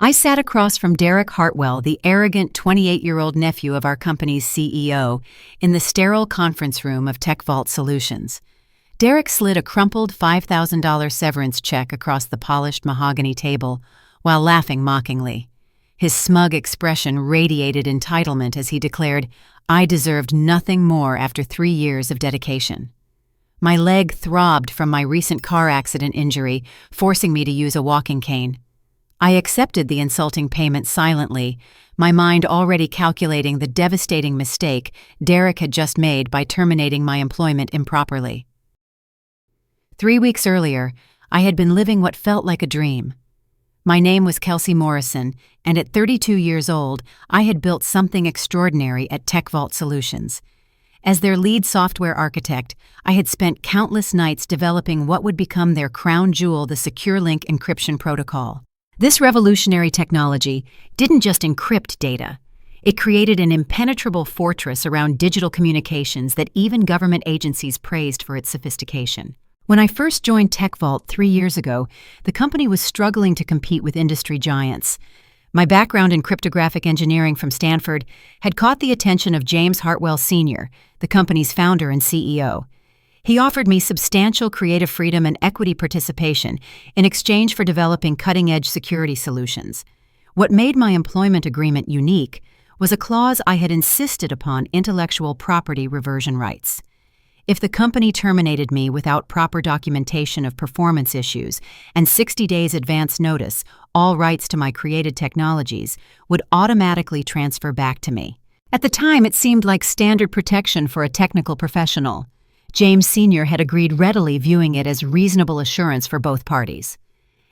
I sat across from Derek Hartwell, the arrogant 28-year-old nephew of our company's CEO, in the sterile conference room of TechVault Solutions. Derek slid a crumpled $5,000 severance check across the polished mahogany table while laughing mockingly. His smug expression radiated entitlement as he declared, "I deserved nothing more after 3 years of dedication." My leg throbbed from my recent car accident injury, forcing me to use a walking cane. I accepted the insulting payment silently, my mind already calculating the devastating mistake Derek had just made by terminating my employment improperly. 3 weeks earlier, I had been living what felt like a dream. My name was Kelsey Morrison, and at 32 years old, I had built something extraordinary at TechVault Solutions. As their lead software architect, I had spent countless nights developing what would become their crown jewel, the Secure Link encryption protocol. This revolutionary technology didn't just encrypt data. It created an impenetrable fortress around digital communications that even government agencies praised for its sophistication. When I first joined TechVault 3 years ago, the company was struggling to compete with industry giants. My background in cryptographic engineering from Stanford had caught the attention of James Hartwell Sr., the company's founder and CEO. He offered me substantial creative freedom and equity participation in exchange for developing cutting-edge security solutions. What made my employment agreement unique was a clause I had insisted upon: intellectual property reversion rights. If the company terminated me without proper documentation of performance issues and 60 days advance notice, all rights to my created technologies would automatically transfer back to me. At the time, it seemed like standard protection for a technical professional. James Sr. had agreed readily, viewing it as reasonable assurance for both parties.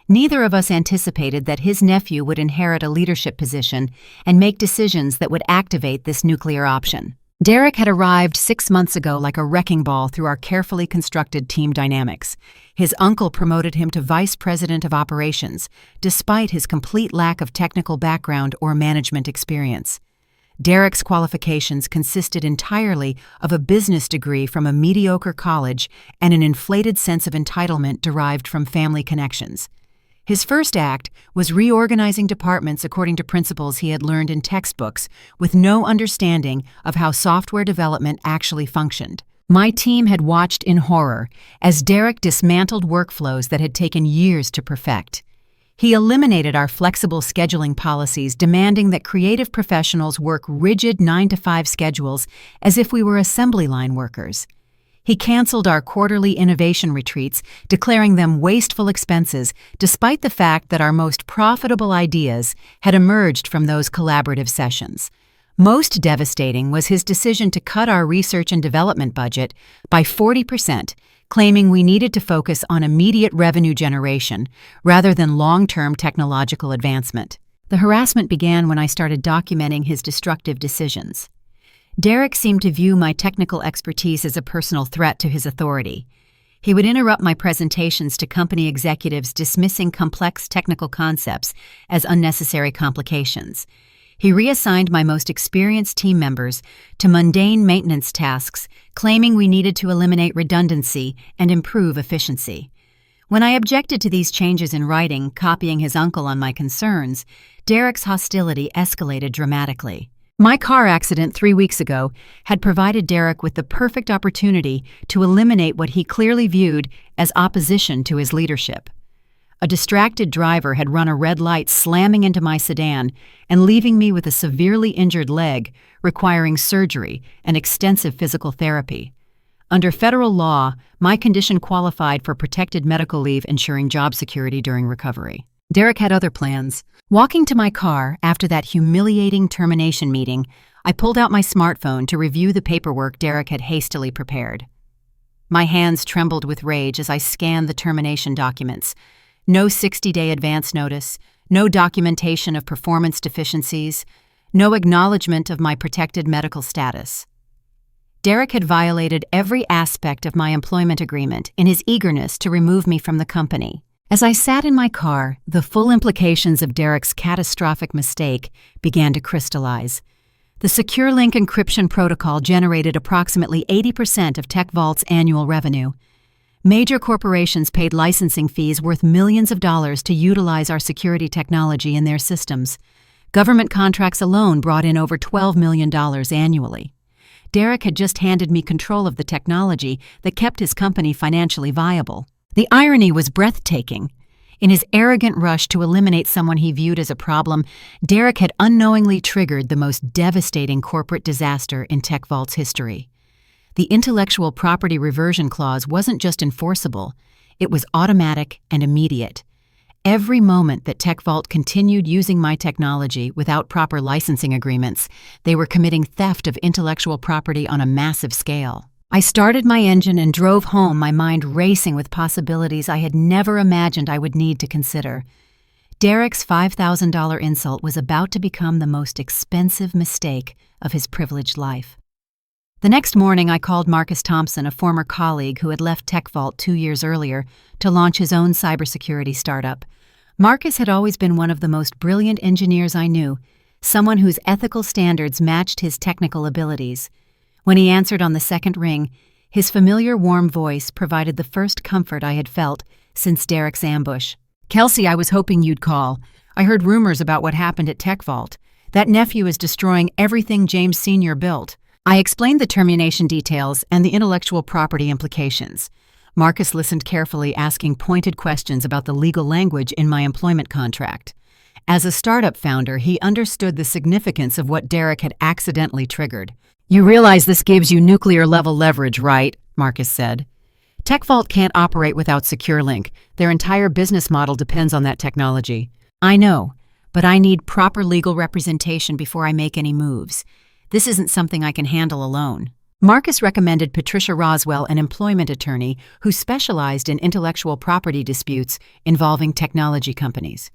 Neither of us anticipated that his nephew would inherit a leadership position and make decisions that would activate this nuclear option. Derek had arrived 6 months ago like a wrecking ball through our carefully constructed team dynamics. His uncle promoted him to vice president of operations, despite his complete lack of technical background or management experience. Derek's qualifications consisted entirely of a business degree from a mediocre college and an inflated sense of entitlement derived from family connections. His first act was reorganizing departments according to principles he had learned in textbooks, with no understanding of how software development actually functioned. My team had watched in horror as Derek dismantled workflows that had taken years to perfect. He eliminated our flexible scheduling policies, demanding that creative professionals work rigid 9-to-5 schedules as if we were assembly line workers. He canceled our quarterly innovation retreats, declaring them wasteful expenses, despite the fact that our most profitable ideas had emerged from those collaborative sessions. Most devastating was his decision to cut our research and development budget by 40%, claiming we needed to focus on immediate revenue generation rather than long-term technological advancement. The harassment began when I started documenting his destructive decisions. Derek seemed to view my technical expertise as a personal threat to his authority. He would interrupt my presentations to company executives, dismissing complex technical concepts as unnecessary complications. He reassigned my most experienced team members to mundane maintenance tasks, claiming we needed to eliminate redundancy and improve efficiency. When I objected to these changes in writing, copying his uncle on my concerns, Derek's hostility escalated dramatically. My car accident 3 weeks ago had provided Derek with the perfect opportunity to eliminate what he clearly viewed as opposition to his leadership. A distracted driver had run a red light, slamming into my sedan and leaving me with a severely injured leg, requiring surgery and extensive physical therapy. Under federal law, my condition qualified for protected medical leave, ensuring job security during recovery. Derek had other plans. Walking to my car after that humiliating termination meeting, I pulled out my smartphone to review the paperwork Derek had hastily prepared. My hands trembled with rage as I scanned the termination documents. No 60-day advance notice, no documentation of performance deficiencies, no acknowledgement of my protected medical status. Derek had violated every aspect of my employment agreement in his eagerness to remove me from the company. As I sat in my car, the full implications of Derek's catastrophic mistake began to crystallize. The Secure Link encryption protocol generated approximately 80% of TechVault's annual revenue. Major corporations paid licensing fees worth millions of dollars to utilize our security technology in their systems. Government contracts alone brought in over $12 million annually. Derek had just handed me control of the technology that kept his company financially viable. The irony was breathtaking. In his arrogant rush to eliminate someone he viewed as a problem, Derek had unknowingly triggered the most devastating corporate disaster in TechVault's history. The intellectual property reversion clause wasn't just enforceable, it was automatic and immediate. Every moment that TechVault continued using my technology without proper licensing agreements, they were committing theft of intellectual property on a massive scale. I started my engine and drove home, my mind racing with possibilities I had never imagined I would need to consider. Derek's $5,000 insult was about to become the most expensive mistake of his privileged life. The next morning, I called Marcus Thompson, a former colleague who had left TechVault 2 years earlier to launch his own cybersecurity startup. Marcus had always been one of the most brilliant engineers I knew, someone whose ethical standards matched his technical abilities. When he answered on the second ring, his familiar warm voice provided the first comfort I had felt since Derek's ambush. "Kelsey, I was hoping you'd call. I heard rumors about what happened at TechVault. That nephew is destroying everything James Sr. built." I explained the termination details and the intellectual property implications. Marcus listened carefully, asking pointed questions about the legal language in my employment contract. As a startup founder, he understood the significance of what Derek had accidentally triggered. "You realize this gives you nuclear-level leverage, right?" Marcus said. "TechVault can't operate without SecureLink. Their entire business model depends on that technology." "I know, but I need proper legal representation before I make any moves. This isn't something I can handle alone." Marcus recommended Patricia Roswell, an employment attorney who specialized in intellectual property disputes involving technology companies.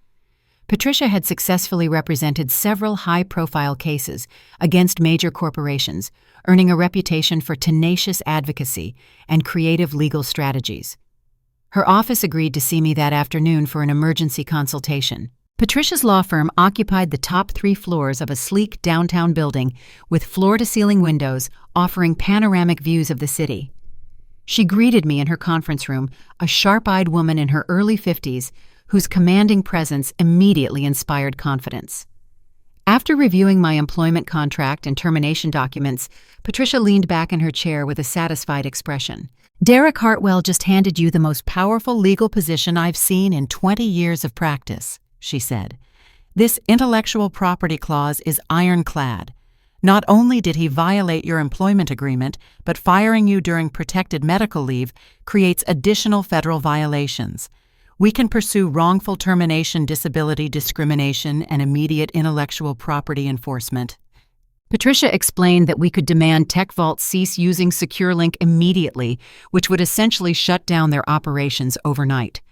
Patricia had successfully represented several high-profile cases against major corporations, earning a reputation for tenacious advocacy and creative legal strategies. Her office agreed to see me that afternoon for an emergency consultation. Patricia's law firm occupied the top 3 floors of a sleek downtown building with floor-to-ceiling windows offering panoramic views of the city. She greeted me in her conference room, a sharp-eyed woman in her early 50s whose commanding presence immediately inspired confidence. After reviewing my employment contract and termination documents, Patricia leaned back in her chair with a satisfied expression. "Derek Hartwell just handed you the most powerful legal position I've seen in 20 years of practice," she said. "This intellectual property clause is ironclad. Not only did he violate your employment agreement, but firing you during protected medical leave creates additional federal violations. We can pursue wrongful termination, disability discrimination, and immediate intellectual property enforcement." Patricia explained that we could demand TechVault cease using SecureLink immediately, which would essentially shut down their operations overnight.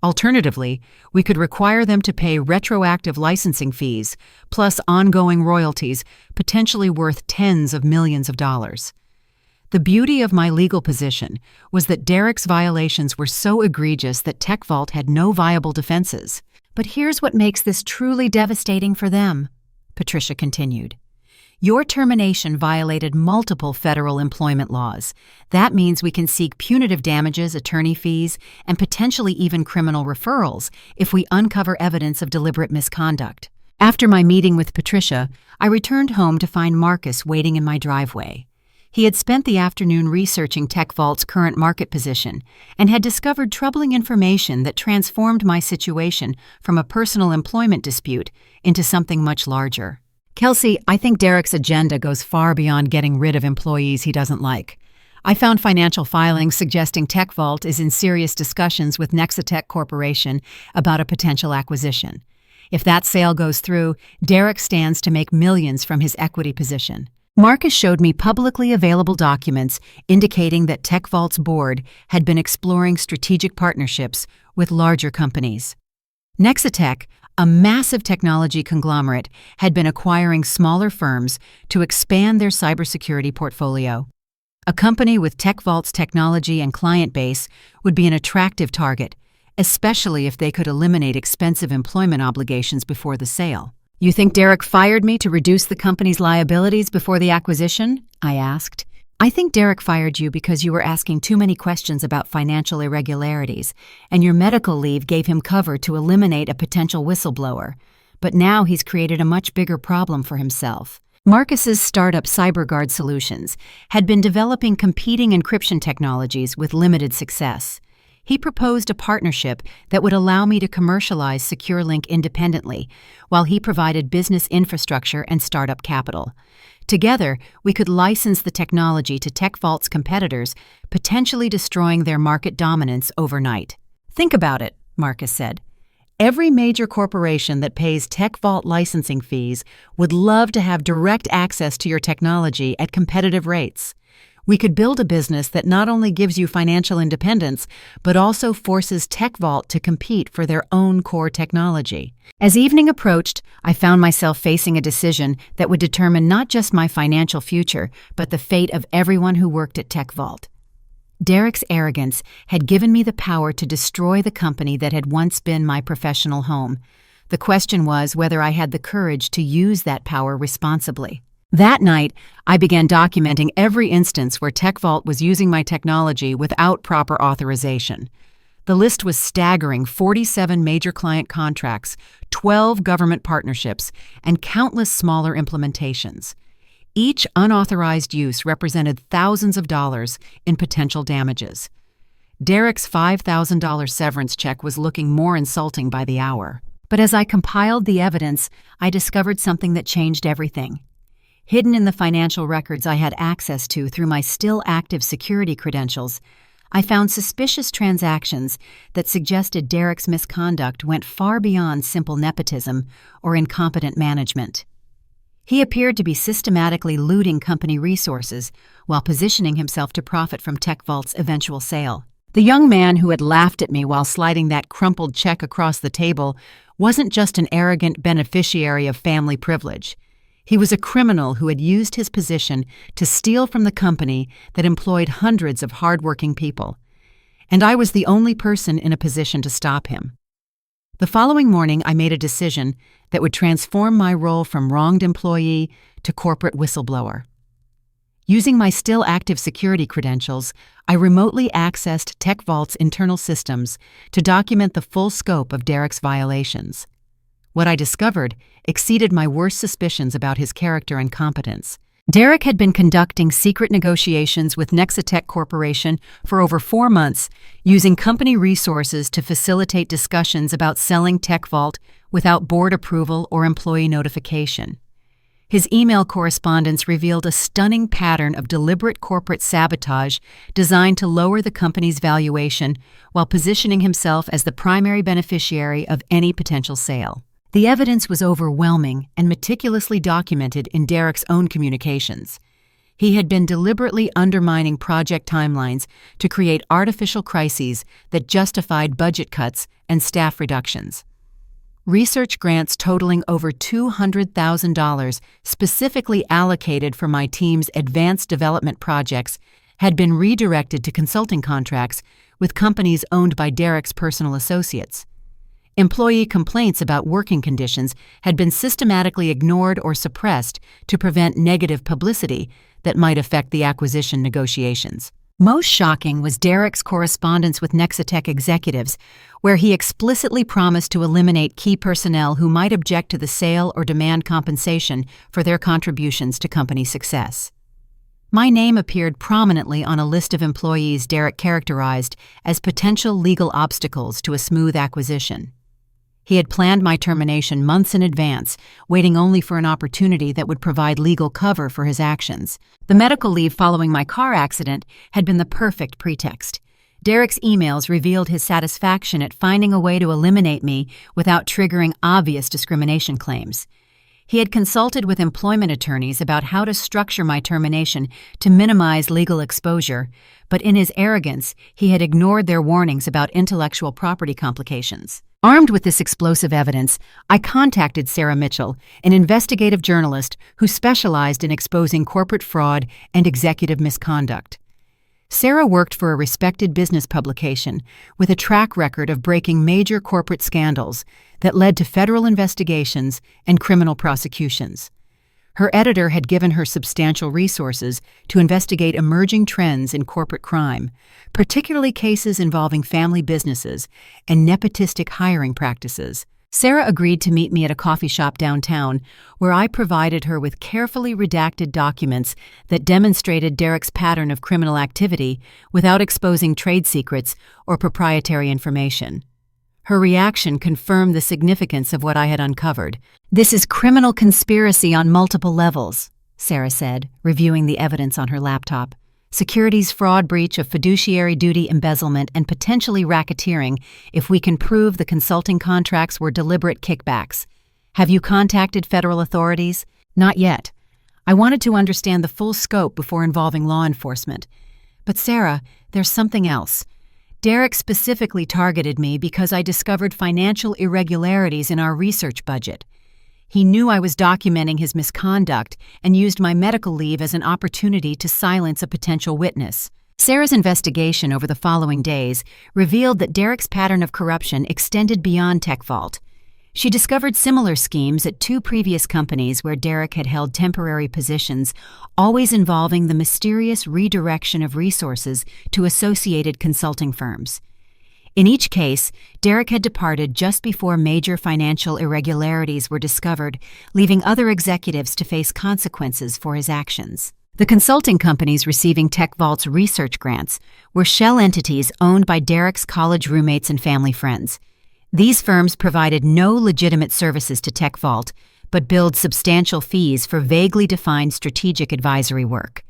Alternatively, we could require them to pay retroactive licensing fees, plus ongoing royalties, potentially worth tens of millions of dollars. The beauty of my legal position was that Derek's violations were so egregious that TechVault had no viable defenses. "But here's what makes this truly devastating for them," Patricia continued. "Your termination violated multiple federal employment laws. That means we can seek punitive damages, attorney fees, and potentially even criminal referrals if we uncover evidence of deliberate misconduct." After my meeting with Patricia, I returned home to find Marcus waiting in my driveway. He had spent the afternoon researching TechVault's current market position and had discovered troubling information that transformed my situation from a personal employment dispute into something much larger. "Kelsey, I think Derek's agenda goes far beyond getting rid of employees he doesn't like. I found financial filings suggesting TechVault is in serious discussions with Nexitech Corporation about a potential acquisition. If that sale goes through, Derek stands to make millions from his equity position." Marcus showed me publicly available documents indicating that TechVault's board had been exploring strategic partnerships with larger companies. Nexitech, a massive technology conglomerate, had been acquiring smaller firms to expand their cybersecurity portfolio. A company with TechVault's technology and client base would be an attractive target, especially if they could eliminate expensive employment obligations before the sale. "You think Derek fired me to reduce the company's liabilities before the acquisition?" I asked. "I think Derek fired you because you were asking too many questions about financial irregularities, and your medical leave gave him cover to eliminate a potential whistleblower. But now he's created a much bigger problem for himself." Marcus's startup CyberGuard Solutions had been developing competing encryption technologies with limited success. He proposed a partnership that would allow me to commercialize SecureLink independently, while he provided business infrastructure and startup capital. Together, we could license the technology to TechVault's competitors, potentially destroying their market dominance overnight. "Think about it," Marcus said. "Every major corporation that pays TechVault licensing fees would love to have direct access to your technology at competitive rates. We could build a business that not only gives you financial independence, but also forces TechVault to compete for their own core technology." As evening approached, I found myself facing a decision that would determine not just my financial future, but the fate of everyone who worked at TechVault. Derek's arrogance had given me the power to destroy the company that had once been my professional home. The question was whether I had the courage to use that power responsibly. That night, I began documenting every instance where TechVault was using my technology without proper authorization. The list was staggering: 47 major client contracts, 12 government partnerships, and countless smaller implementations. Each unauthorized use represented thousands of dollars in potential damages. Derek's $5,000 severance check was looking more insulting by the hour. But as I compiled the evidence, I discovered something that changed everything. Hidden in the financial records I had access to through my still active security credentials, I found suspicious transactions that suggested Derek's misconduct went far beyond simple nepotism or incompetent management. He appeared to be systematically looting company resources while positioning himself to profit from TechVault's eventual sale. The young man who had laughed at me while sliding that crumpled check across the table wasn't just an arrogant beneficiary of family privilege. He was a criminal who had used his position to steal from the company that employed hundreds of hardworking people. And I was the only person in a position to stop him. The following morning, I made a decision that would transform my role from wronged employee to corporate whistleblower. Using my still active security credentials, I remotely accessed TechVault's internal systems to document the full scope of Derek's violations. What I discovered exceeded my worst suspicions about his character and competence. Derek had been conducting secret negotiations with Nexitech Corporation for over 4 months, using company resources to facilitate discussions about selling TechVault without board approval or employee notification. His email correspondence revealed a stunning pattern of deliberate corporate sabotage designed to lower the company's valuation while positioning himself as the primary beneficiary of any potential sale. The evidence was overwhelming and meticulously documented in Derek's own communications. He had been deliberately undermining project timelines to create artificial crises that justified budget cuts and staff reductions. Research grants totaling over $200,000 specifically allocated for my team's advanced development projects had been redirected to consulting contracts with companies owned by Derek's personal associates. Employee complaints about working conditions had been systematically ignored or suppressed to prevent negative publicity that might affect the acquisition negotiations. Most shocking was Derek's correspondence with Nexitech executives, where he explicitly promised to eliminate key personnel who might object to the sale or demand compensation for their contributions to company success. My name appeared prominently on a list of employees Derek characterized as potential legal obstacles to a smooth acquisition. He had planned my termination months in advance, waiting only for an opportunity that would provide legal cover for his actions. The medical leave following my car accident had been the perfect pretext. Derek's emails revealed his satisfaction at finding a way to eliminate me without triggering obvious discrimination claims. He had consulted with employment attorneys about how to structure my termination to minimize legal exposure, but in his arrogance, he had ignored their warnings about intellectual property complications. Armed with this explosive evidence, I contacted Sarah Mitchell, an investigative journalist who specialized in exposing corporate fraud and executive misconduct. Sarah worked for a respected business publication with a track record of breaking major corporate scandals that led to federal investigations and criminal prosecutions. Her editor had given her substantial resources to investigate emerging trends in corporate crime, particularly cases involving family businesses and nepotistic hiring practices. Sarah agreed to meet me at a coffee shop downtown, where I provided her with carefully redacted documents that demonstrated Derek's pattern of criminal activity without exposing trade secrets or proprietary information. Her reaction confirmed the significance of what I had uncovered. "This is criminal conspiracy on multiple levels," Sarah said, reviewing the evidence on her laptop. "Securities fraud, breach of fiduciary duty, embezzlement, and potentially racketeering if we can prove the consulting contracts were deliberate kickbacks. Have you contacted federal authorities?" "Not yet. I wanted to understand the full scope before involving law enforcement. But Sarah, there's something else. Derek specifically targeted me because I discovered financial irregularities in our research budget. He knew I was documenting his misconduct and used my medical leave as an opportunity to silence a potential witness." Sarah's investigation over the following days revealed that Derek's pattern of corruption extended beyond TechVault. She discovered similar schemes at 2 previous companies where Derek had held temporary positions, always involving the mysterious redirection of resources to associated consulting firms. In each case, Derek had departed just before major financial irregularities were discovered, leaving other executives to face consequences for his actions. The consulting companies receiving TechVault's research grants were shell entities owned by Derek's college roommates and family friends. These firms provided no legitimate services to TechVault, but billed substantial fees for vaguely defined strategic advisory work.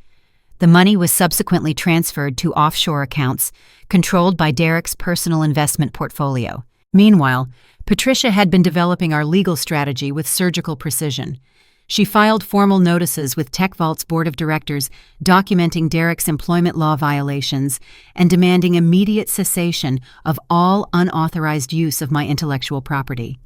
The money was subsequently transferred to offshore accounts controlled by Derek's personal investment portfolio. Meanwhile, Patricia had been developing our legal strategy with surgical precision. She filed formal notices with TechVault's board of directors documenting Derek's employment law violations and demanding immediate cessation of all unauthorized use of my intellectual property.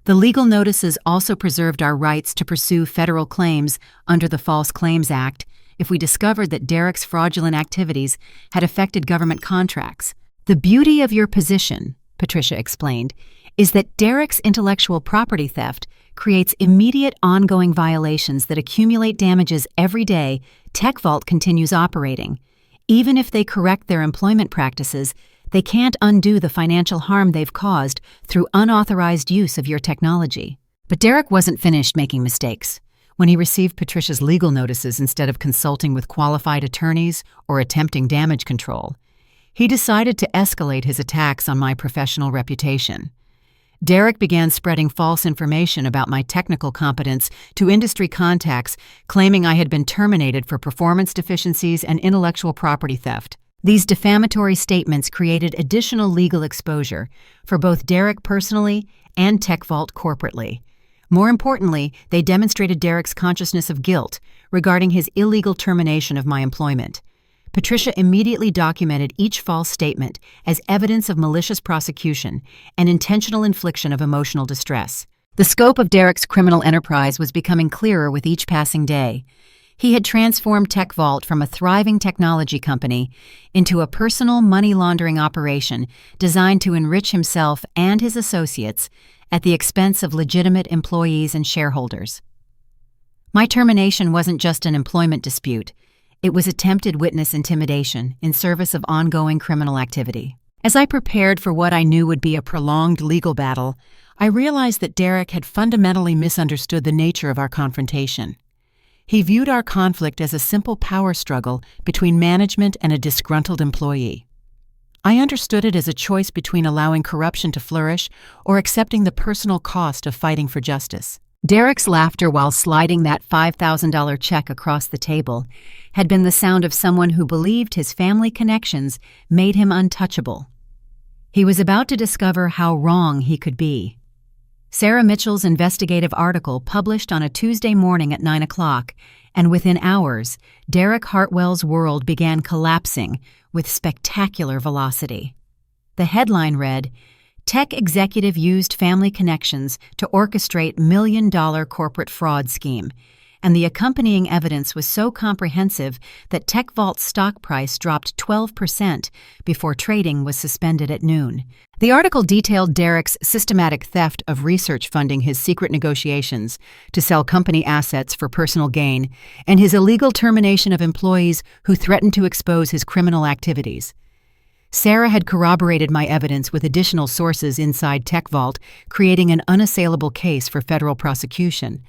The legal notices also preserved our rights to pursue federal claims under the False Claims Act if we discovered that Derek's fraudulent activities had affected government contracts. "The beauty of your position," Patricia explained, "is that Derek's intellectual property theft creates immediate ongoing violations that accumulate damages every day TechVault continues operating. Even if they correct their employment practices, they can't undo the financial harm they've caused through unauthorized use of your technology." But Derek wasn't finished making mistakes. When he received Patricia's legal notices instead of consulting with qualified attorneys or attempting damage control, he decided to escalate his attacks on my professional reputation. Derek began spreading false information about my technical competence to industry contacts, claiming I had been terminated for performance deficiencies and intellectual property theft. These defamatory statements created additional legal exposure for both Derek personally and TechVault corporately. More importantly, they demonstrated Derek's consciousness of guilt regarding his illegal termination of my employment. Patricia immediately documented each false statement as evidence of malicious prosecution and intentional infliction of emotional distress. The scope of Derek's criminal enterprise was becoming clearer with each passing day. He had transformed TechVault from a thriving technology company into a personal money laundering operation designed to enrich himself and his associates at the expense of legitimate employees and shareholders. My termination wasn't just an employment dispute. It was attempted witness intimidation in service of ongoing criminal activity. As I prepared for what I knew would be a prolonged legal battle, I realized that Derek had fundamentally misunderstood the nature of our confrontation. He viewed our conflict as a simple power struggle between management and a disgruntled employee. I understood it as a choice between allowing corruption to flourish or accepting the personal cost of fighting for justice. Derek's laughter while sliding that $5,000 check across the table had been the sound of someone who believed his family connections made him untouchable. He was about to discover how wrong he could be. Sarah Mitchell's investigative article published on a Tuesday morning at 9 o'clock, and within hours, Derek Hartwell's world began collapsing with spectacular velocity. The headline read, "Tech executive used family connections to orchestrate million-dollar corporate fraud scheme," and the accompanying evidence was so comprehensive that TechVault's stock price dropped 12% before trading was suspended at noon. The article detailed Derek's systematic theft of research funding, his secret negotiations to sell company assets for personal gain, and his illegal termination of employees who threatened to expose his criminal activities. Sarah had corroborated my evidence with additional sources inside TechVault, creating an unassailable case for federal prosecution.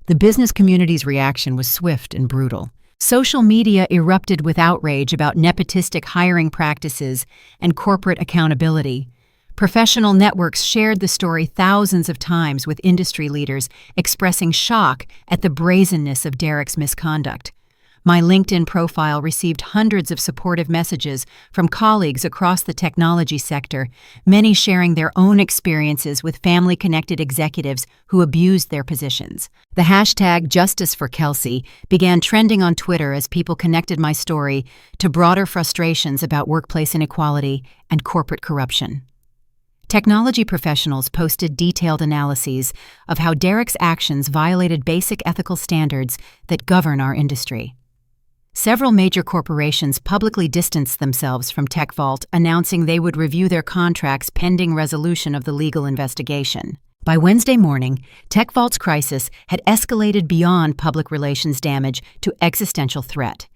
The business community's reaction was swift and brutal. Social media erupted with outrage about nepotistic hiring practices and corporate accountability. Professional networks shared the story thousands of times, with industry leaders expressing shock at the brazenness of Derek's misconduct. My LinkedIn profile received hundreds of supportive messages from colleagues across the technology sector, many sharing their own experiences with family-connected executives who abused their positions. The hashtag #JusticeForKelsey began trending on Twitter as people connected my story to broader frustrations about workplace inequality and corporate corruption. Technology professionals posted detailed analyses of how Derek's actions violated basic ethical standards that govern our industry. Several major corporations publicly distanced themselves from TechVault, announcing they would review their contracts pending resolution of the legal investigation. By Wednesday morning, TechVault's crisis had escalated beyond public relations damage to existential threat.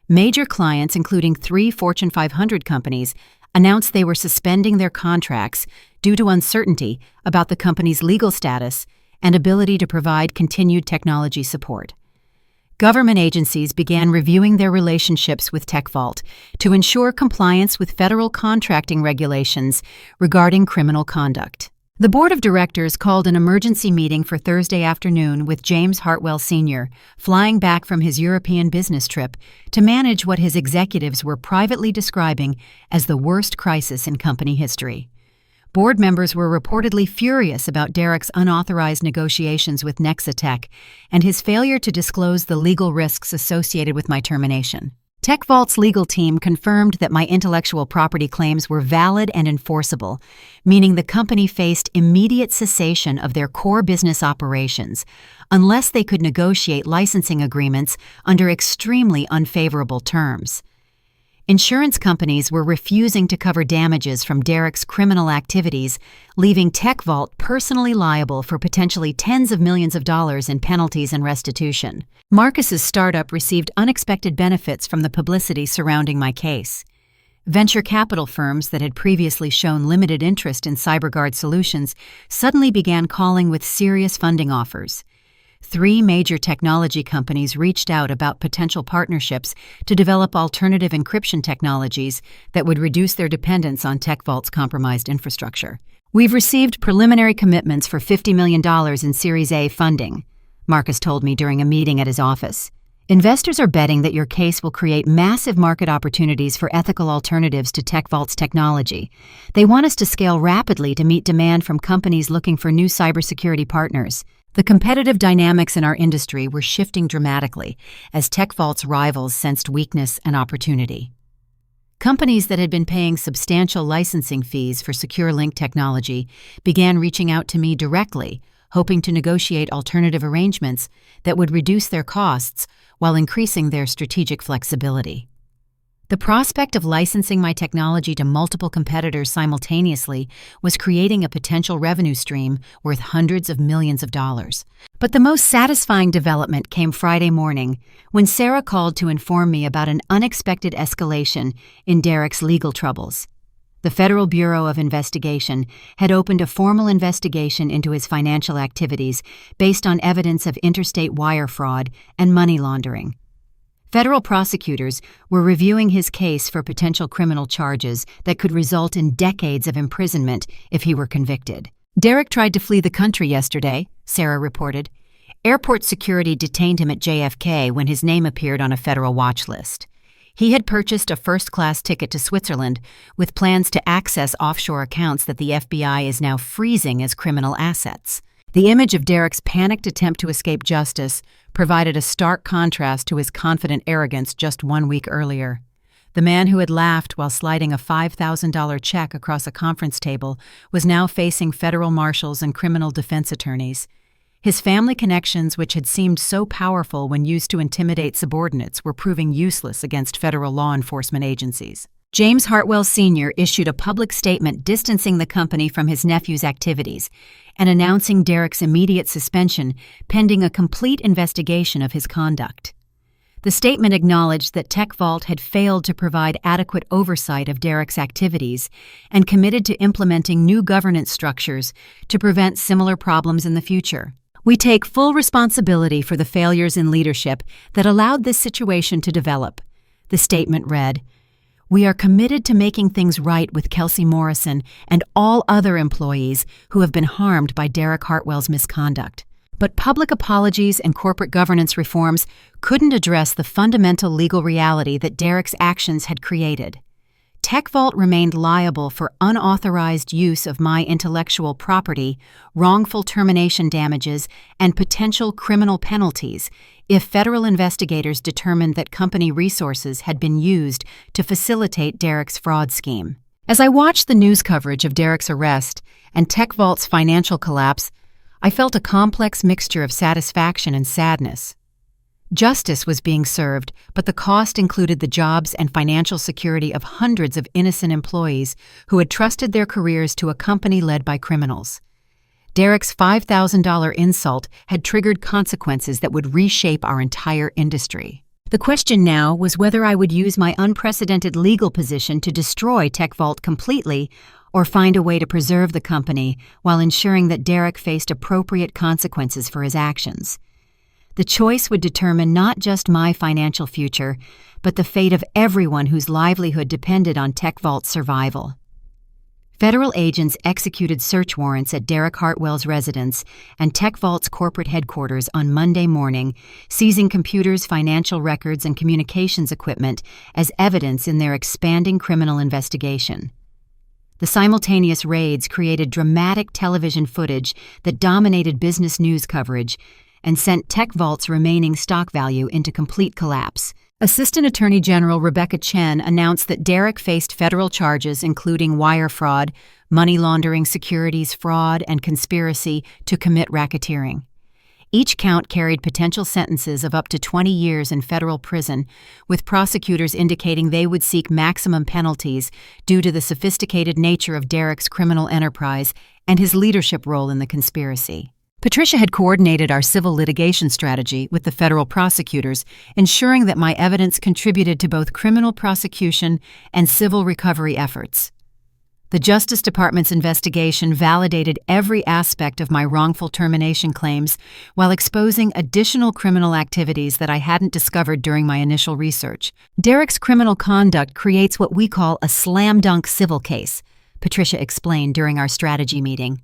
Major clients, including 3 Fortune 500 companies, announced they were suspending their contracts due to uncertainty about the company's legal status and ability to provide continued technology support. Government agencies began reviewing their relationships with TechVault to ensure compliance with federal contracting regulations regarding criminal conduct. The board of directors called an emergency meeting for Thursday afternoon with James Hartwell Sr. flying back from his European business trip to manage what his executives were privately describing as the worst crisis in company history. Board members were reportedly furious about Derek's unauthorized negotiations with Nexatech and his failure to disclose the legal risks associated with my termination. TechVault's legal team confirmed that my intellectual property claims were valid and enforceable, meaning the company faced immediate cessation of their core business operations unless they could negotiate licensing agreements under extremely unfavorable terms. Insurance companies were refusing to cover damages from Derek's criminal activities, leaving TechVault personally liable for potentially tens of millions of dollars in penalties and restitution. Marcus's startup received unexpected benefits from the publicity surrounding my case. Venture capital firms that had previously shown limited interest in CyberGuard solutions suddenly began calling with serious funding offers. 3 major technology companies reached out about potential partnerships to develop alternative encryption technologies that would reduce their dependence on TechVault's compromised infrastructure. "We've received preliminary commitments for $50 million in Series A funding," Marcus told me during a meeting at his office. "Investors are betting that your case will create massive market opportunities for ethical alternatives to TechVault's technology. They want us to scale rapidly to meet demand from companies looking for new cybersecurity partners." The competitive dynamics in our industry were shifting dramatically as TechVault's rivals sensed weakness and opportunity. Companies that had been paying substantial licensing fees for secure link technology began reaching out to me directly, hoping to negotiate alternative arrangements that would reduce their costs while increasing their strategic flexibility. The prospect of licensing my technology to multiple competitors simultaneously was creating a potential revenue stream worth hundreds of millions of dollars. But the most satisfying development came Friday morning when Sarah called to inform me about an unexpected escalation in Derek's legal troubles. The Federal Bureau of Investigation had opened a formal investigation into his financial activities based on evidence of interstate wire fraud and money laundering. Federal prosecutors were reviewing his case for potential criminal charges that could result in decades of imprisonment if he were convicted. "Derek tried to flee the country yesterday," Sarah reported. "Airport security detained him at JFK when his name appeared on a federal watch list. He had purchased a first-class ticket to Switzerland with plans to access offshore accounts that the FBI is now freezing as criminal assets." The image of Derek's panicked attempt to escape justice provided a stark contrast to his confident arrogance just 1 week earlier. The man who had laughed while sliding a $5,000 check across a conference table was now facing federal marshals and criminal defense attorneys. His family connections, which had seemed so powerful when used to intimidate subordinates, were proving useless against federal law enforcement agencies. James Hartwell Sr. issued a public statement distancing the company from his nephew's activities and announcing Derek's immediate suspension pending a complete investigation of his conduct. The statement acknowledged that TechVault had failed to provide adequate oversight of Derek's activities and committed to implementing new governance structures to prevent similar problems in the future. We take full responsibility for the failures in leadership that allowed this situation to develop. The statement read, "We are committed to making things right with Kelsey Morrison and all other employees who have been harmed by Derek Hartwell's misconduct. But public apologies and corporate governance reforms couldn't address the fundamental legal reality that Derek's actions had created. TechVault remained liable for unauthorized use of my intellectual property, wrongful termination damages, and potential criminal penalties if federal investigators determined that company resources had been used to facilitate Derek's fraud scheme." As I watched the news coverage of Derek's arrest and TechVault's financial collapse, I felt a complex mixture of satisfaction and sadness. Justice was being served, but the cost included the jobs and financial security of hundreds of innocent employees who had trusted their careers to a company led by criminals. Derek's $5,000 insult had triggered consequences that would reshape our entire industry. The question now was whether I would use my unprecedented legal position to destroy TechVault completely or find a way to preserve the company while ensuring that Derek faced appropriate consequences for his actions. The choice would determine not just my financial future, but the fate of everyone whose livelihood depended on TechVault's survival. Federal agents executed search warrants at Derek Hartwell's residence and TechVault's corporate headquarters on Monday morning, seizing computers, financial records, and communications equipment as evidence in their expanding criminal investigation. The simultaneous raids created dramatic television footage that dominated business news coverage and sent TechVault's remaining stock value into complete collapse. Assistant Attorney General Rebecca Chen announced that Derek faced federal charges including wire fraud, money laundering, securities fraud, and conspiracy to commit racketeering. Each count carried potential sentences of up to 20 years in federal prison, with prosecutors indicating they would seek maximum penalties due to the sophisticated nature of Derek's criminal enterprise and his leadership role in the conspiracy. Patricia had coordinated our civil litigation strategy with the federal prosecutors, ensuring that my evidence contributed to both criminal prosecution and civil recovery efforts. The Justice Department's investigation validated every aspect of my wrongful termination claims while exposing additional criminal activities that I hadn't discovered during my initial research. Derek's criminal conduct creates what we call a slam-dunk civil case, Patricia explained during our strategy meeting.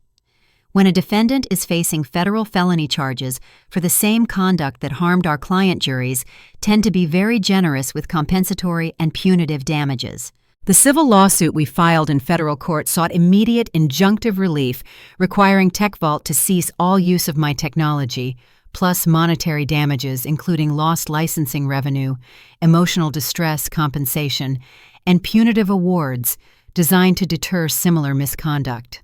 When a defendant is facing federal felony charges for the same conduct that harmed our client, juries tend to be very generous with compensatory and punitive damages. The civil lawsuit we filed in federal court sought immediate injunctive relief, requiring TechVault to cease all use of my technology, plus monetary damages including lost licensing revenue, emotional distress compensation, and punitive awards designed to deter similar misconduct.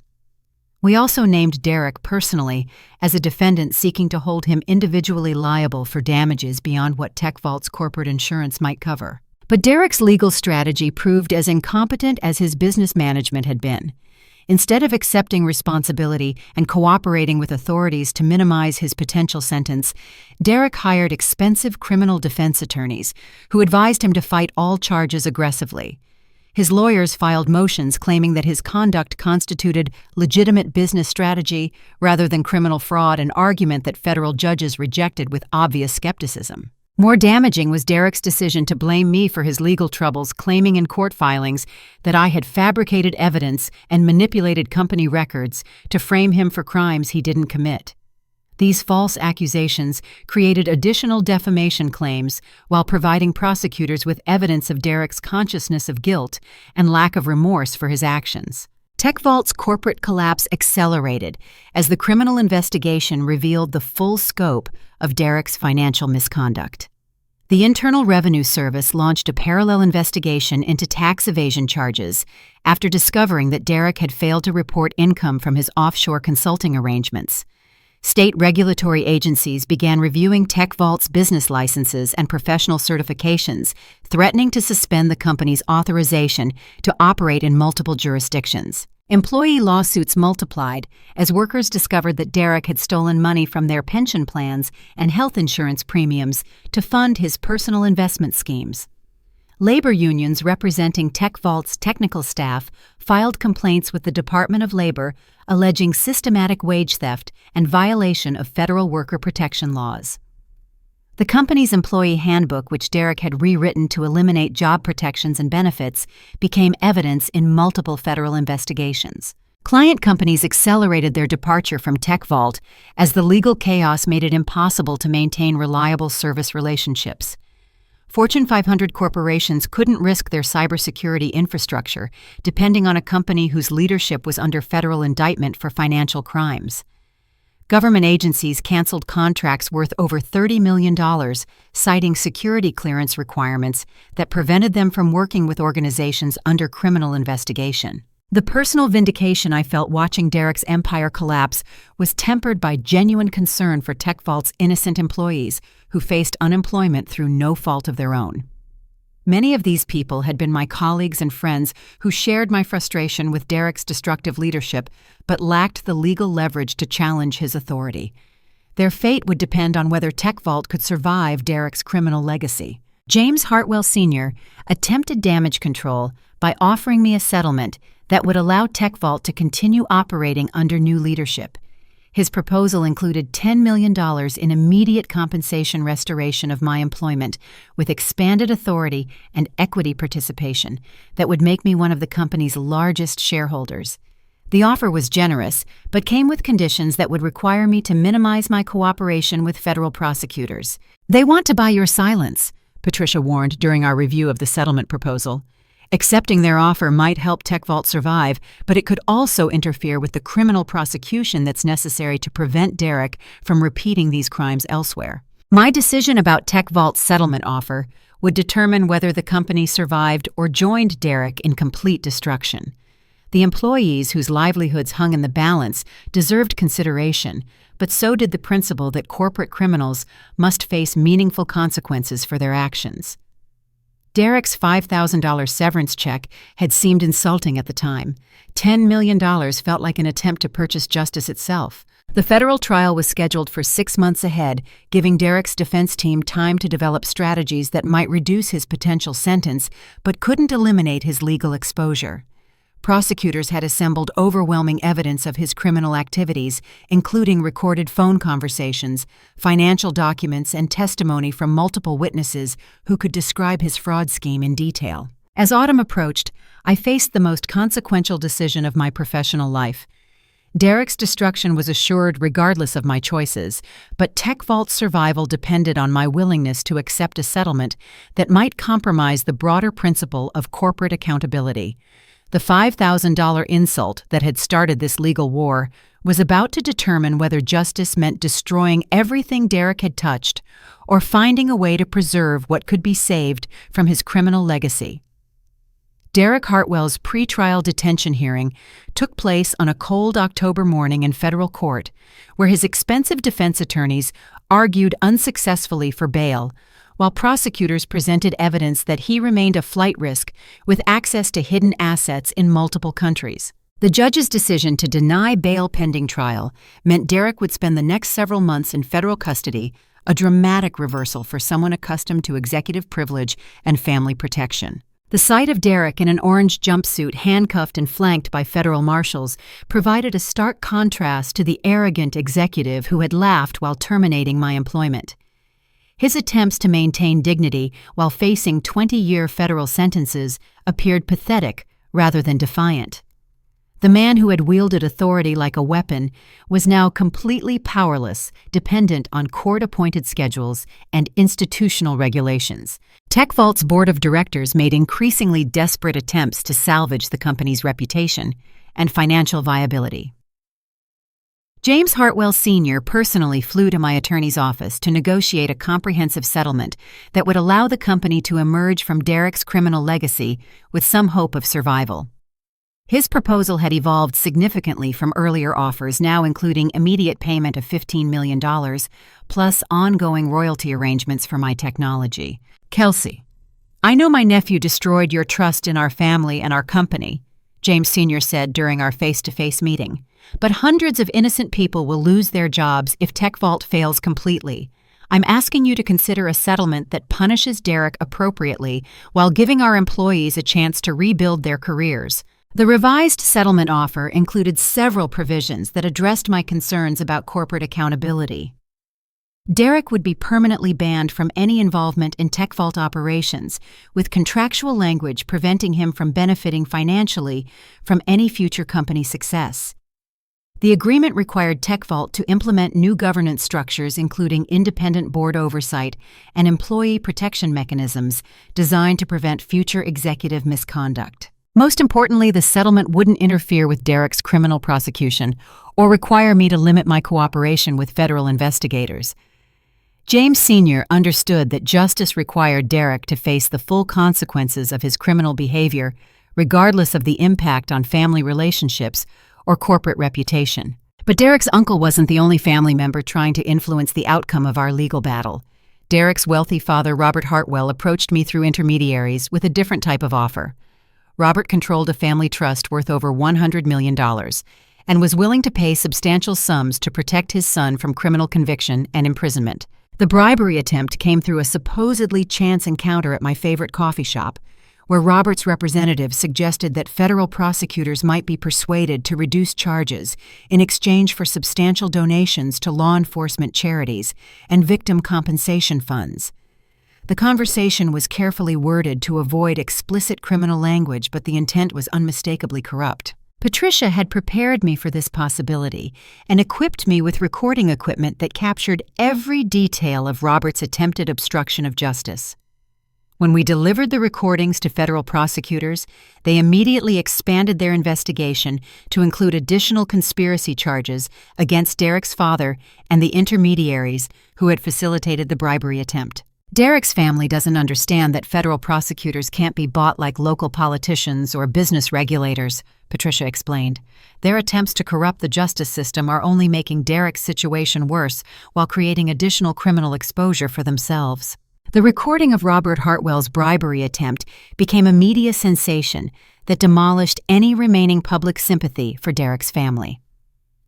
We also named Derek personally as a defendant seeking to hold him individually liable for damages beyond what TechVault's corporate insurance might cover. But Derek's legal strategy proved as incompetent as his business management had been. Instead of accepting responsibility and cooperating with authorities to minimize his potential sentence, Derek hired expensive criminal defense attorneys who advised him to fight all charges aggressively. His lawyers filed motions claiming that his conduct constituted legitimate business strategy rather than criminal fraud, an argument that federal judges rejected with obvious skepticism. More damaging was Derek's decision to blame me for his legal troubles, claiming in court filings that I had fabricated evidence and manipulated company records to frame him for crimes he didn't commit. These false accusations created additional defamation claims while providing prosecutors with evidence of Derek's consciousness of guilt and lack of remorse for his actions. TechVault's corporate collapse accelerated as the criminal investigation revealed the full scope of Derek's financial misconduct. The Internal Revenue Service launched a parallel investigation into tax evasion charges after discovering that Derek had failed to report income from his offshore consulting arrangements. State regulatory agencies began reviewing TechVault's business licenses and professional certifications, threatening to suspend the company's authorization to operate in multiple jurisdictions. Employee lawsuits multiplied as workers discovered that Derek had stolen money from their pension plans and health insurance premiums to fund his personal investment schemes. Labor unions representing TechVault's technical staff filed complaints with the Department of Labor alleging systematic wage theft and violation of federal worker protection laws. The company's employee handbook, which Derek had rewritten to eliminate job protections and benefits, became evidence in multiple federal investigations. Client companies accelerated their departure from TechVault as the legal chaos made it impossible to maintain reliable service relationships. Fortune 500 corporations couldn't risk their cybersecurity infrastructure depending on a company whose leadership was under federal indictment for financial crimes. Government agencies canceled contracts worth over $30 million, citing security clearance requirements that prevented them from working with organizations under criminal investigation. The personal vindication I felt watching Derek's empire collapse was tempered by genuine concern for TechVault's innocent employees who faced unemployment through no fault of their own. Many of these people had been my colleagues and friends who shared my frustration with Derek's destructive leadership but lacked the legal leverage to challenge his authority. Their fate would depend on whether TechVault could survive Derek's criminal legacy. James Hartwell Sr. attempted damage control by offering me a settlement that would allow TechVault to continue operating under new leadership. His proposal included $10 million in immediate compensation restoration of my employment, with expanded authority and equity participation that would make me one of the company's largest shareholders. The offer was generous, but came with conditions that would require me to minimize my cooperation with federal prosecutors. "They want to buy your silence," Patricia warned during our review of the settlement proposal. Accepting their offer might help TechVault survive, but it could also interfere with the criminal prosecution that's necessary to prevent Derek from repeating these crimes elsewhere. My decision about TechVault's settlement offer would determine whether the company survived or joined Derek in complete destruction. The employees whose livelihoods hung in the balance deserved consideration, but so did the principle that corporate criminals must face meaningful consequences for their actions. Derek's $5,000 severance check had seemed insulting at the time. $10 million felt like an attempt to purchase justice itself. The federal trial was scheduled for 6 months ahead, giving Derek's defense team time to develop strategies that might reduce his potential sentence but couldn't eliminate his legal exposure. Prosecutors had assembled overwhelming evidence of his criminal activities, including recorded phone conversations, financial documents, and testimony from multiple witnesses who could describe his fraud scheme in detail. As autumn approached, I faced the most consequential decision of my professional life. Derek's destruction was assured regardless of my choices, but TechVault's survival depended on my willingness to accept a settlement that might compromise the broader principle of corporate accountability. The $5,000 insult that had started this legal war was about to determine whether justice meant destroying everything Derek had touched or finding a way to preserve what could be saved from his criminal legacy. Derek Hartwell's pretrial detention hearing took place on a cold October morning in federal court, where his expensive defense attorneys argued unsuccessfully for bail, while prosecutors presented evidence that he remained a flight risk with access to hidden assets in multiple countries. The judge's decision to deny bail pending trial meant Derek would spend the next several months in federal custody, a dramatic reversal for someone accustomed to executive privilege and family protection. The sight of Derek in an orange jumpsuit, handcuffed and flanked by federal marshals, provided a stark contrast to the arrogant executive who had laughed while terminating my employment. His attempts to maintain dignity while facing 20-year federal sentences appeared pathetic rather than defiant. The man who had wielded authority like a weapon was now completely powerless, dependent on court-appointed schedules and institutional regulations. TechVault's board of directors made increasingly desperate attempts to salvage the company's reputation and financial viability. James Hartwell Sr. personally flew to my attorney's office to negotiate a comprehensive settlement that would allow the company to emerge from Derek's criminal legacy with some hope of survival. His proposal had evolved significantly from earlier offers, now including immediate payment of $15 million, plus ongoing royalty arrangements for my technology. Kelsey, I know my nephew destroyed your trust in our family and our company, James Sr. said during our face-to-face meeting. But hundreds of innocent people will lose their jobs if TechVault fails completely. I'm asking you to consider a settlement that punishes Derek appropriately while giving our employees a chance to rebuild their careers. The revised settlement offer included several provisions that addressed my concerns about corporate accountability. Derek would be permanently banned from any involvement in TechVault operations, with contractual language preventing him from benefiting financially from any future company success. The agreement required TechVault to implement new governance structures, including independent board oversight and employee protection mechanisms designed to prevent future executive misconduct. Most importantly, the settlement wouldn't interfere with Derek's criminal prosecution or require me to limit my cooperation with federal investigators. James Sr. understood that justice required Derek to face the full consequences of his criminal behavior, regardless of the impact on family relationships or corporate reputation. But Derek's uncle wasn't the only family member trying to influence the outcome of our legal battle. Derek's wealthy father, Robert Hartwell, approached me through intermediaries with a different type of offer. Robert controlled a family trust worth over $100 million and was willing to pay substantial sums to protect his son from criminal conviction and imprisonment. The bribery attempt came through a supposedly chance encounter at my favorite coffee shop, where Robert's representative suggested that federal prosecutors might be persuaded to reduce charges in exchange for substantial donations to law enforcement charities and victim compensation funds. The conversation was carefully worded to avoid explicit criminal language, but the intent was unmistakably corrupt. Patricia had prepared me for this possibility and equipped me with recording equipment that captured every detail of Robert's attempted obstruction of justice. When we delivered the recordings to federal prosecutors, they immediately expanded their investigation to include additional conspiracy charges against Derek's father and the intermediaries who had facilitated the bribery attempt. Derek's family doesn't understand that federal prosecutors can't be bought like local politicians or business regulators, Patricia explained. Their attempts to corrupt the justice system are only making Derek's situation worse while creating additional criminal exposure for themselves. The recording of Robert Hartwell's bribery attempt became a media sensation that demolished any remaining public sympathy for Derek's family.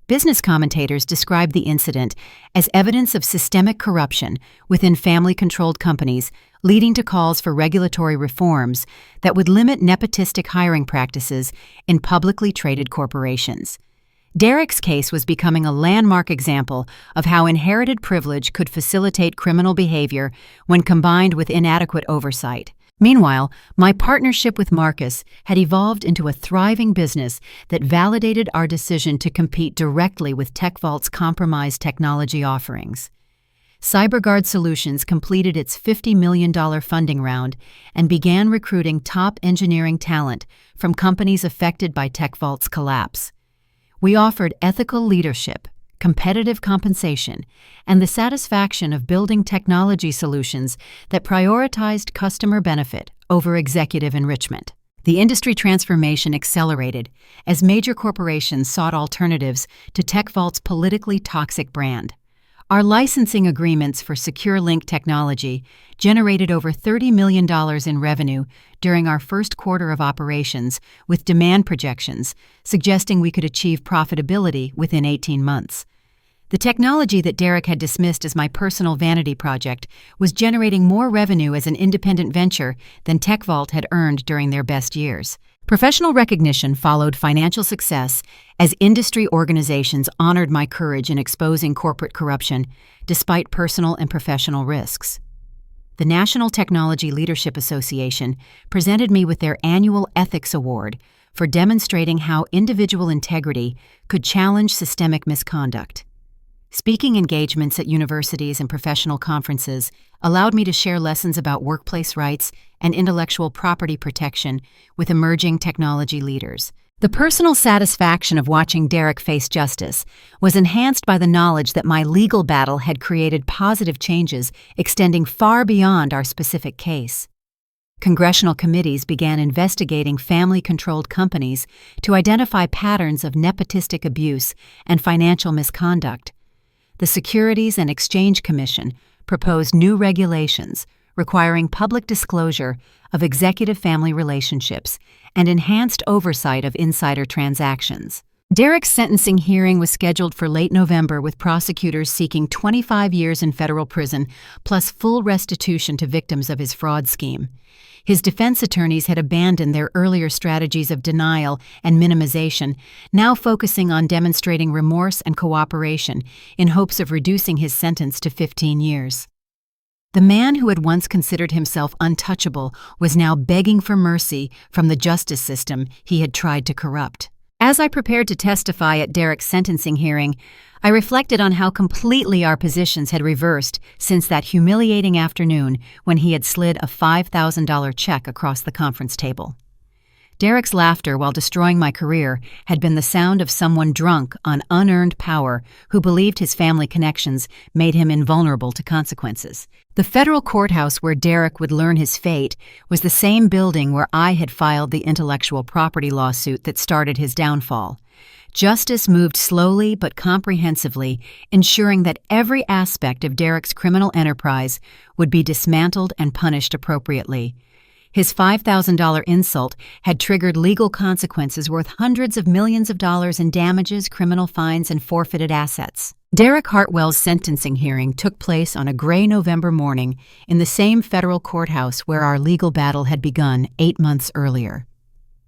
Business commentators described the incident as evidence of systemic corruption within family-controlled companies, leading to calls for regulatory reforms that would limit nepotistic hiring practices in publicly traded corporations. Derek's case was becoming a landmark example of how inherited privilege could facilitate criminal behavior when combined with inadequate oversight. Meanwhile, my partnership with Marcus had evolved into a thriving business that validated our decision to compete directly with TechVault's compromised technology offerings. CyberGuard Solutions completed its $50 million funding round and began recruiting top engineering talent from companies affected by TechVault's collapse. We offered ethical leadership, competitive compensation, and the satisfaction of building technology solutions that prioritized customer benefit over executive enrichment. The industry transformation accelerated as major corporations sought alternatives to TechVault's politically toxic brand. Our licensing agreements for SecureLink technology generated over $30 million in revenue during our first quarter of operations, with demand projections suggesting we could achieve profitability within 18 months. The technology that Derek had dismissed as my personal vanity project was generating more revenue as an independent venture than TechVault had earned during their best years. Professional recognition followed financial success as industry organizations honored my courage in exposing corporate corruption despite personal and professional risks. The National Technology Leadership Association presented me with their annual Ethics Award for demonstrating how individual integrity could challenge systemic misconduct. Speaking engagements at universities and professional conferences allowed me to share lessons about workplace rights and intellectual property protection with emerging technology leaders. The personal satisfaction of watching Derek face justice was enhanced by the knowledge that my legal battle had created positive changes extending far beyond our specific case. Congressional committees began investigating family-controlled companies to identify patterns of nepotistic abuse and financial misconduct. The Securities and Exchange Commission proposed new regulations requiring public disclosure of executive family relationships and enhanced oversight of insider transactions. Derek's sentencing hearing was scheduled for late November, with prosecutors seeking 25 years in federal prison plus full restitution to victims of his fraud scheme. His defense attorneys had abandoned their earlier strategies of denial and minimization, now focusing on demonstrating remorse and cooperation in hopes of reducing his sentence to 15 years. The man who had once considered himself untouchable was now begging for mercy from the justice system he had tried to corrupt. As I prepared to testify at Derek's sentencing hearing, I reflected on how completely our positions had reversed since that humiliating afternoon when he had slid a $5,000 check across the conference table. Derek's laughter while destroying my career had been the sound of someone drunk on unearned power who believed his family connections made him invulnerable to consequences. The federal courthouse where Derek would learn his fate was the same building where I had filed the intellectual property lawsuit that started his downfall. Justice moved slowly but comprehensively, ensuring that every aspect of Derek's criminal enterprise would be dismantled and punished appropriately. His $5,000 insult had triggered legal consequences worth hundreds of millions of dollars in damages, criminal fines, and forfeited assets. Derek Hartwell's sentencing hearing took place on a gray November morning in the same federal courthouse where our legal battle had begun 8 months earlier.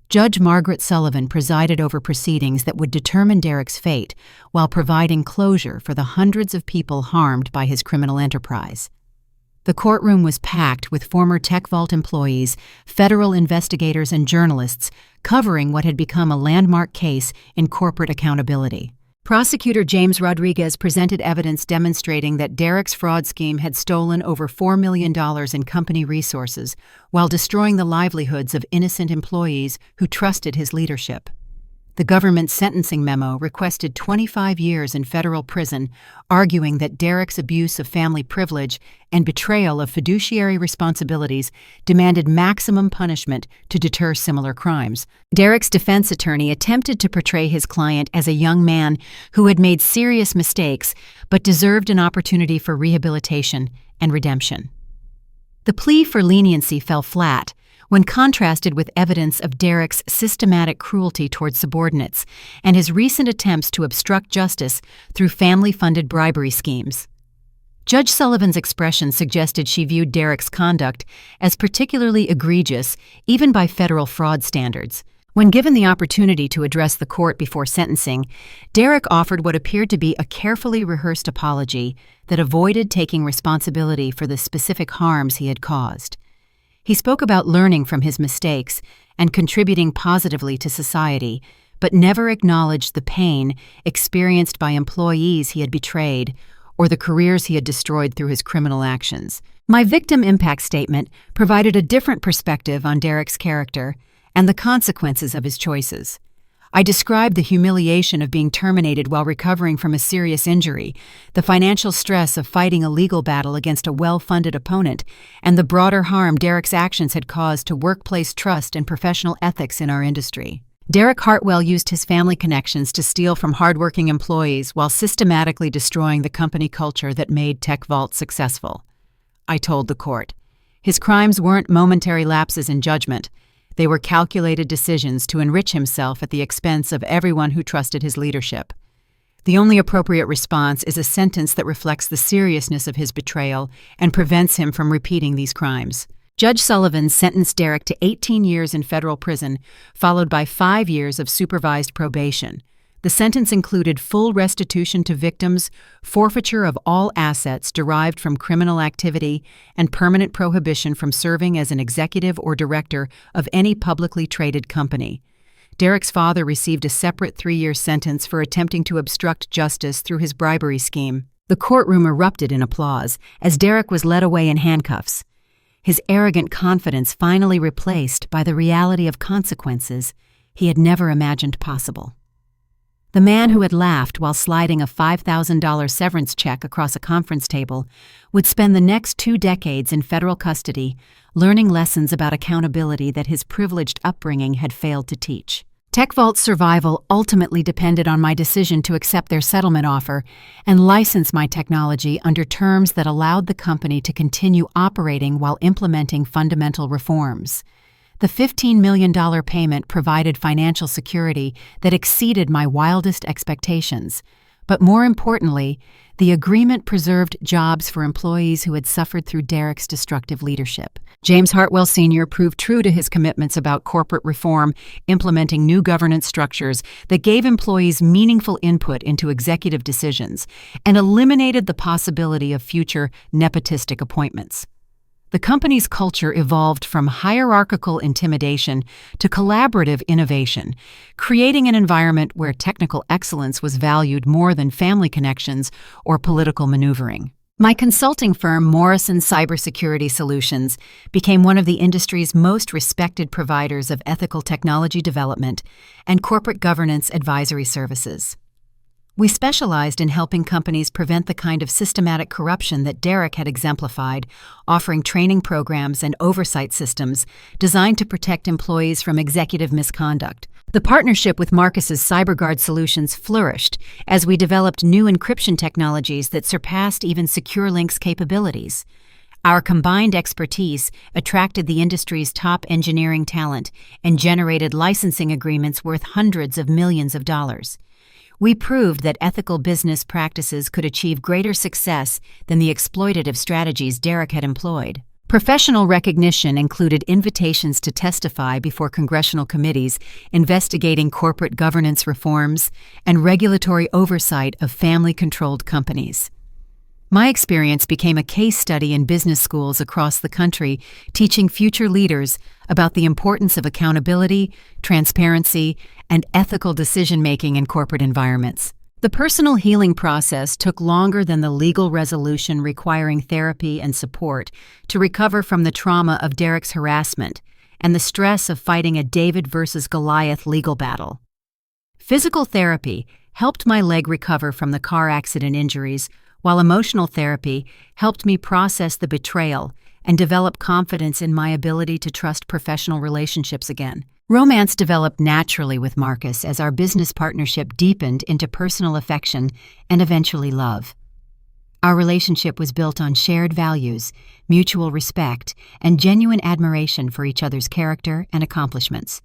Judge Margaret Sullivan presided over proceedings that would determine Derek's fate while providing closure for the hundreds of people harmed by his criminal enterprise. The courtroom was packed with former TechVault employees, federal investigators, and journalists covering what had become a landmark case in corporate accountability. Prosecutor James Rodriguez presented evidence demonstrating that Derek's fraud scheme had stolen over $4 million in company resources while destroying the livelihoods of innocent employees who trusted his leadership. The government's sentencing memo requested 25 years in federal prison, arguing that Derek's abuse of family privilege and betrayal of fiduciary responsibilities demanded maximum punishment to deter similar crimes. Derek's defense attorney attempted to portray his client as a young man who had made serious mistakes but deserved an opportunity for rehabilitation and redemption. The plea for leniency fell flat when contrasted with evidence of Derek's systematic cruelty toward subordinates and his recent attempts to obstruct justice through family-funded bribery schemes. Judge Sullivan's expression suggested she viewed Derek's conduct as particularly egregious, even by federal fraud standards. When given the opportunity to address the court before sentencing, Derek offered what appeared to be a carefully rehearsed apology that avoided taking responsibility for the specific harms he had caused. He spoke about learning from his mistakes and contributing positively to society, but never acknowledged the pain experienced by employees he had betrayed or the careers he had destroyed through his criminal actions. My victim impact statement provided a different perspective on Derek's character and the consequences of his choices. I described the humiliation of being terminated while recovering from a serious injury, the financial stress of fighting a legal battle against a well-funded opponent, and the broader harm Derek's actions had caused to workplace trust and professional ethics in our industry. Derek Hartwell used his family connections to steal from hardworking employees while systematically destroying the company culture that made TechVault successful. I told the court. His crimes weren't momentary lapses in judgment. They were calculated decisions to enrich himself at the expense of everyone who trusted his leadership. The only appropriate response is a sentence that reflects the seriousness of his betrayal and prevents him from repeating these crimes. Judge Sullivan sentenced Derek to 18 years in federal prison, followed by 5 years of supervised probation. The sentence included full restitution to victims, forfeiture of all assets derived from criminal activity, and permanent prohibition from serving as an executive or director of any publicly traded company. Derek's father received a separate 3-year sentence for attempting to obstruct justice through his bribery scheme. The courtroom erupted in applause as Derek was led away in handcuffs, his arrogant confidence finally replaced by the reality of consequences he had never imagined possible. The man who had laughed while sliding a $5,000 severance check across a conference table would spend the next 2 decades in federal custody, learning lessons about accountability that his privileged upbringing had failed to teach. TechVault's survival ultimately depended on my decision to accept their settlement offer and license my technology under terms that allowed the company to continue operating while implementing fundamental reforms. The $15 million payment provided financial security that exceeded my wildest expectations. But more importantly, the agreement preserved jobs for employees who had suffered through Derek's destructive leadership. James Hartwell Sr. proved true to his commitments about corporate reform, implementing new governance structures that gave employees meaningful input into executive decisions and eliminated the possibility of future nepotistic appointments. The company's culture evolved from hierarchical intimidation to collaborative innovation, creating an environment where technical excellence was valued more than family connections or political maneuvering. My consulting firm, Morrison Cybersecurity Solutions, became one of the industry's most respected providers of ethical technology development and corporate governance advisory services. We specialized in helping companies prevent the kind of systematic corruption that Derek had exemplified, offering training programs and oversight systems designed to protect employees from executive misconduct. The partnership with Marcus's CyberGuard solutions flourished as we developed new encryption technologies that surpassed even SecureLink's capabilities. Our combined expertise attracted the industry's top engineering talent and generated licensing agreements worth hundreds of millions of dollars. We proved that ethical business practices could achieve greater success than the exploitative strategies Derek had employed. Professional recognition included invitations to testify before congressional committees investigating corporate governance reforms and regulatory oversight of family-controlled companies. My experience became a case study in business schools across the country, teaching future leaders about the importance of accountability, transparency, and ethical decision-making in corporate environments. The personal healing process took longer than the legal resolution, requiring therapy and support to recover from the trauma of Derek's harassment and the stress of fighting a David versus Goliath legal battle. Physical therapy helped my leg recover from the car accident injuries, while emotional therapy helped me process the betrayal and develop confidence in my ability to trust professional relationships again. Romance developed naturally with Marcus as our business partnership deepened into personal affection and eventually love. Our relationship was built on shared values, mutual respect, and genuine admiration for each other's character and accomplishments.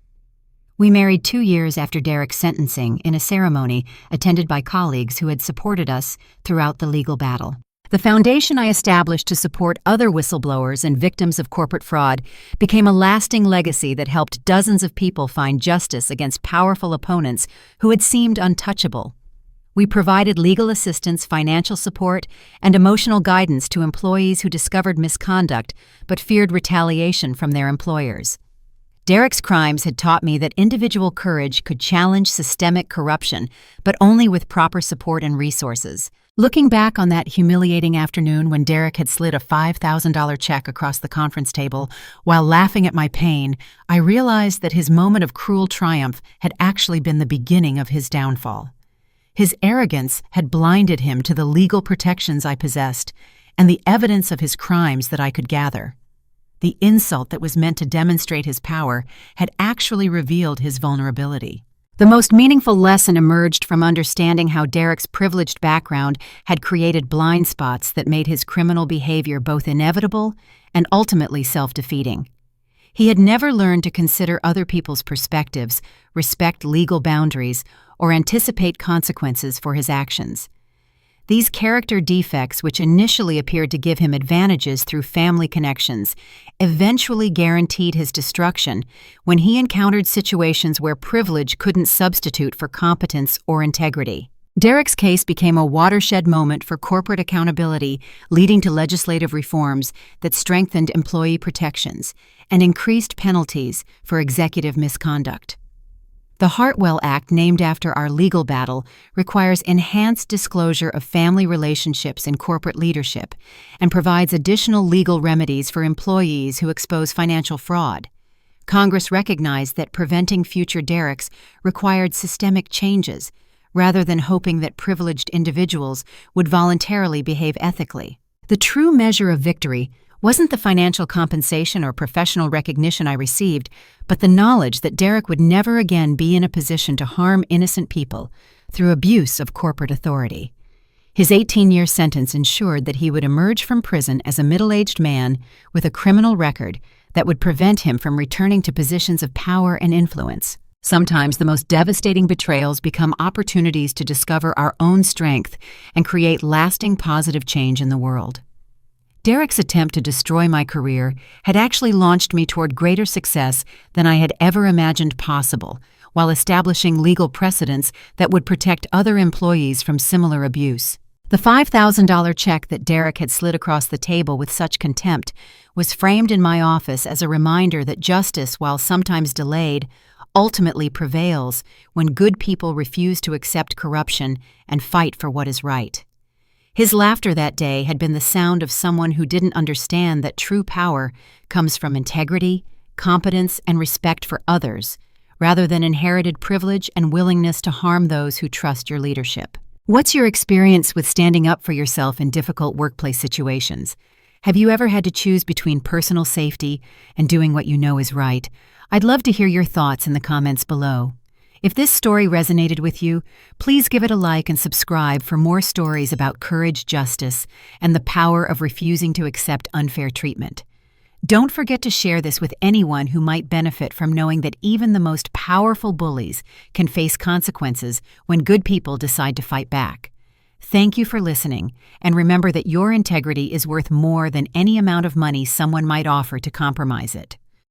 We married 2 years after Derek's sentencing in a ceremony attended by colleagues who had supported us throughout the legal battle. The foundation I established to support other whistleblowers and victims of corporate fraud became a lasting legacy that helped dozens of people find justice against powerful opponents who had seemed untouchable. We provided legal assistance, financial support, and emotional guidance to employees who discovered misconduct but feared retaliation from their employers. Derek's crimes had taught me that individual courage could challenge systemic corruption, but only with proper support and resources. Looking back on that humiliating afternoon when Derek had slid a $5,000 check across the conference table while laughing at my pain, I realized that his moment of cruel triumph had actually been the beginning of his downfall. His arrogance had blinded him to the legal protections I possessed and the evidence of his crimes that I could gather. The insult that was meant to demonstrate his power had actually revealed his vulnerability. The most meaningful lesson emerged from understanding how Derek's privileged background had created blind spots that made his criminal behavior both inevitable and ultimately self-defeating. He had never learned to consider other people's perspectives, respect legal boundaries, or anticipate consequences for his actions. These character defects, which initially appeared to give him advantages through family connections, eventually guaranteed his destruction when he encountered situations where privilege couldn't substitute for competence or integrity. Derek's case became a watershed moment for corporate accountability, leading to legislative reforms that strengthened employee protections and increased penalties for executive misconduct. The Hartwell Act, named after our legal battle, requires enhanced disclosure of family relationships in corporate leadership and provides additional legal remedies for employees who expose financial fraud. Congress recognized that preventing future Dereks required systemic changes, rather than hoping that privileged individuals would voluntarily behave ethically. The true measure of victory wasn't the financial compensation or professional recognition I received, but the knowledge that Derek would never again be in a position to harm innocent people through abuse of corporate authority. His 18-year sentence ensured that he would emerge from prison as a middle-aged man with a criminal record that would prevent him from returning to positions of power and influence. Sometimes the most devastating betrayals become opportunities to discover our own strength and create lasting positive change in the world. Derek's attempt to destroy my career had actually launched me toward greater success than I had ever imagined possible, while establishing legal precedents that would protect other employees from similar abuse. The $5,000 check that Derek had slid across the table with such contempt was framed in my office as a reminder that justice, while sometimes delayed, ultimately prevails when good people refuse to accept corruption and fight for what is right. His laughter that day had been the sound of someone who didn't understand that true power comes from integrity, competence, and respect for others, rather than inherited privilege and willingness to harm those who trust your leadership. What's your experience with standing up for yourself in difficult workplace situations? Have you ever had to choose between personal safety and doing what you know is right? I'd love to hear your thoughts in the comments below. If this story resonated with you, please give it a like and subscribe for more stories about courage, justice, and the power of refusing to accept unfair treatment. Don't forget to share this with anyone who might benefit from knowing that even the most powerful bullies can face consequences when good people decide to fight back. Thank you for listening, and remember that your integrity is worth more than any amount of money someone might offer to compromise it.